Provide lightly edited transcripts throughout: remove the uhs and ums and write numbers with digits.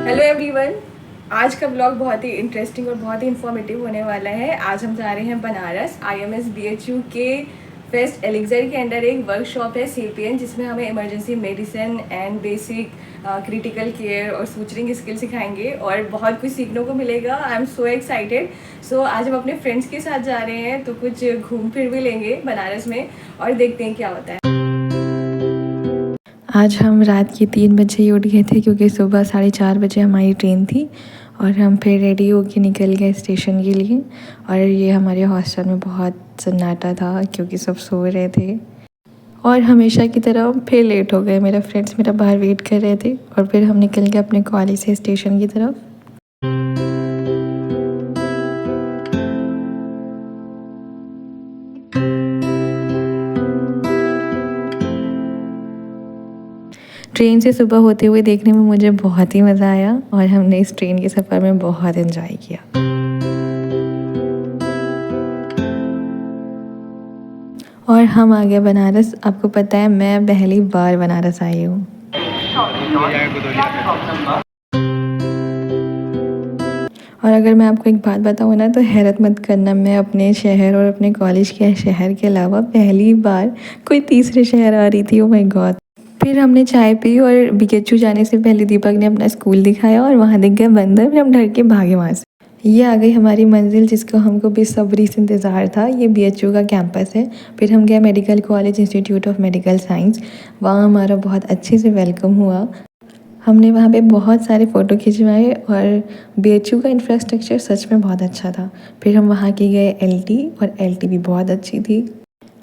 Hello everyone. आज का blog बहुत ही इंटरेस्टिंग और बहुत ही इन्फॉर्मेटिव होने वाला है। आज हम जा रहे हैं बनारस। IMS BHU के फेस्ट एलिक्सर के अंडर एक वर्कशॉप है CPN, जिसमें हमें emergency medicine and basic critical care और सूचरिंग स्किल सिखाएंगे और बहुत कुछ सीखने को मिलेगा। I am so excited. सो आज हम अपने फ्रेंड्स के साथ जा रहे हैं, तो कुछ घूम फिर भी लेंगे बनारस में और देखते हैं क्या होता है। आज हम रात के 3 बजे ही उठ गए थे क्योंकि सुबह 4:30 बजे हमारी ट्रेन थी और हम फिर रेडी होके निकल गए स्टेशन के लिए। और ये हमारे हॉस्टल में बहुत सन्नाटा था क्योंकि सब सो रहे थे और हमेशा की तरह फिर लेट हो गए। मेरे फ्रेंड्स मेरा बाहर वेट कर रहे थे और फिर हम निकल गए अपने कॉलेज से स्टेशन की तरफ। ट्रेन से सुबह होते हुए देखने में मुझे बहुत ही मज़ा आया और हमने इस ट्रेन के सफ़र में बहुत एंजॉय किया। और हम आ गए बनारस। आपको पता है मैं पहली बार बनारस आई हूँ। और अगर मैं आपको एक बात बताऊँ ना तो हैरत मत करना, मैं अपने शहर और अपने कॉलेज के शहर के अलावा पहली बार कोई तीसरे शहर आ रही थी। Oh my God. फिर हमने चाय पी और BHU जाने से पहले दीपक ने अपना स्कूल दिखाया और वहाँ दिख गया बंदर। फिर हम डर के भागे वहाँ से। ये आ गई हमारी मंजिल जिसका हमको बेसब्री से इंतज़ार था। ये BHU का कैंपस है। फिर हम गए medical college institute of medical science. वहाँ हमारा बहुत अच्छे से वेलकम हुआ। हमने वहाँ पे बहुत सारे फ़ोटो खिंचवाए और BHU का इंफ्रास्ट्रक्चर सच में बहुत अच्छा था। फिर हम वहाँ के गए LT और LT भी बहुत अच्छी थी।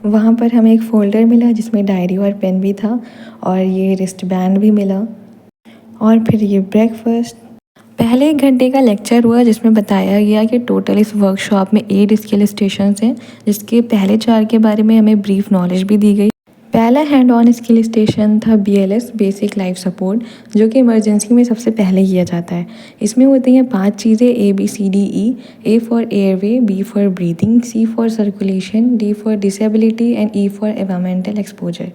वहाँ पर हमें एक फ़ोल्डर मिला जिसमें डायरी और पेन भी था और ये रिस्ट बैंड भी मिला। और फिर ये ब्रेकफास्ट। पहले 1 घंटे का लेक्चर हुआ जिसमें बताया गया कि टोटल इस वर्कशॉप में 8 स्किल स्टेशंस हैं, जिसके पहले 4 के बारे में हमें ब्रीफ नॉलेज भी दी गई। पहला हैंड ऑन स्किल स्टेशन था BLS बेसिक लाइफ सपोर्ट, जो कि इमरजेंसी में सबसे पहले किया जाता है। इसमें होती हैं 5 चीज़ें ABCDE। A for airway, B for breathing, C for circulation, D for disability and E for environmental exposure.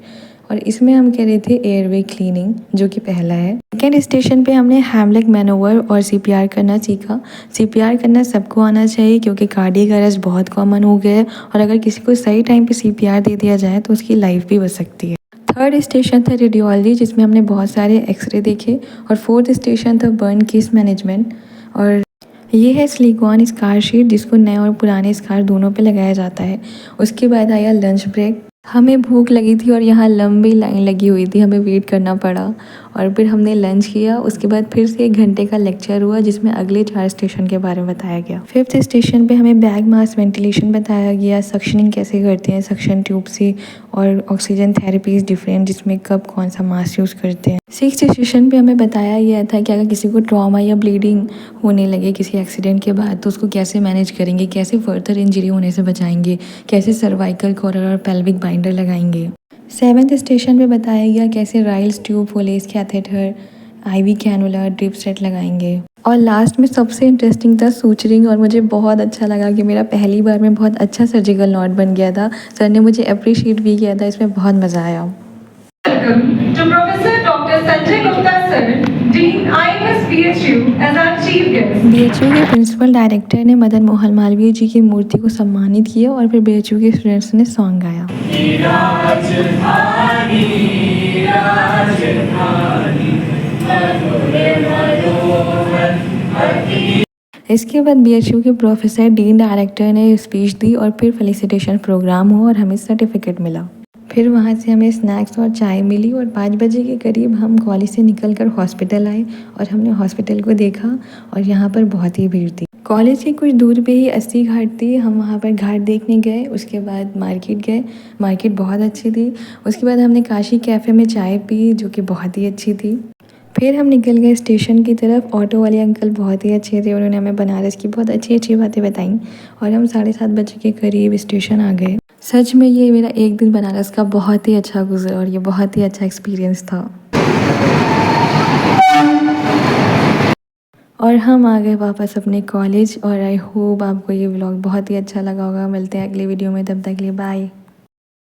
और इसमें हम कह रहे थे एयरवे क्लीनिंग, जो कि पहला है। सेकेंड स्टेशन पे हमने हैमलेक मैनोवर और CPR करना सीखा। CPR करना सबको आना चाहिए क्योंकि कार्डियक अरेस्ट बहुत कॉमन हो गया है और अगर किसी को सही टाइम पे CPR दे दिया जाए तो उसकी लाइफ भी बच सकती है। थर्ड स्टेशन था रेडियोलॉजी, जिसमें हमने बहुत सारे एक्सरे देखे। और फोर्थ स्टेशन था बर्न केस मैनेजमेंट। और ये है सिलिकॉन स्कार शीट, जिसको नए और पुराने स्कार दोनों पे लगाया जाता है। उसके बाद आया लंच ब्रेक। हमें भूख लगी थी और यहाँ लंबी लाइन लगी हुई थी, हमें वेट करना पड़ा और फिर हमने लंच किया। उसके बाद फिर से 1 घंटे का लेक्चर हुआ जिसमें अगले 4 स्टेशन के बारे में बताया गया। 5th स्टेशन पे हमें बैग मास वेंटिलेशन बताया गया, सक्शनिंग कैसे करते हैं सक्शन ट्यूब से, और ऑक्सीजन थेरेपीज डिफरेंट जिसमें कब कौन सा मास्क यूज़ करते हैं। 6th स्टेशन पे हमें बताया गया था कि अगर किसी को ट्रॉमा या ब्लीडिंग होने लगे किसी एक्सीडेंट के बाद तो उसको कैसे मैनेज करेंगे, कैसे फर्दर इंजरी होने से बचाएंगे, कैसे सर्वाइकल कॉलर और पेल्विक बाइंडर लगाएंगे। 7th स्टेशन पे बताया गया कैसे Ryle's tube, Foley's catheter, IV cannula, drip set लगाएंगे। और लास्ट में सबसे इंटरेस्टिंग था सूचरिंग, और मुझे बहुत अच्छा लगा कि मेरा पहली बार में बहुत अच्छा सर्जिकल नॉट बन गया था। सर ने मुझे अप्रिशिएट भी किया था, इसमें बहुत मज़ा आया। Welcome to Professor Dr. Sanjay Gupta sir, Dean IMS BHU as our chief guest. BHU के प्रिंसिपल डायरेक्टर ने मदन मोहन मालवीय जी की मूर्ति को सम्मानित किया और फिर BHU के स्टूडेंट्स ने सॉन्ग गाया। इसके बाद BHU के प्रोफेसर डीन डायरेक्टर ने स्पीच दी और फिर फेलिसिटेशन प्रोग्राम हुआ और हमें सर्टिफिकेट मिला। फिर वहाँ से हमें स्नैक्स और चाय मिली और 5 बजे के करीब हम कॉलेज से निकलकर हॉस्पिटल आए और हमने हॉस्पिटल को देखा और यहाँ पर बहुत ही भीड़ थी। कॉलेज से कुछ दूर पे ही 80 घाट थी, हम वहाँ पर घाट देखने गए। उसके बाद मार्केट गए, मार्केट बहुत अच्छी थी। उसके बाद हमने काशी कैफ़े में चाय पी जो कि बहुत ही अच्छी थी। फिर हम निकल गए स्टेशन की तरफ। ऑटो वाले अंकल बहुत ही अच्छे थे, उन्होंने हमें बनारस की बहुत अच्छी अच्छी बातें बताई और हम 7:30 बजे के करीब स्टेशन आ गए। सच में ये मेरा एक दिन बनारस का बहुत ही अच्छा गुजरा और ये बहुत ही अच्छा एक्सपीरियंस था। और हम आ गए वापस अपने कॉलेज और आई होप आपको ये व्लॉग बहुत ही अच्छा लगा होगा। मिलते हैं अगले वीडियो में, तब तक के लिए बाय।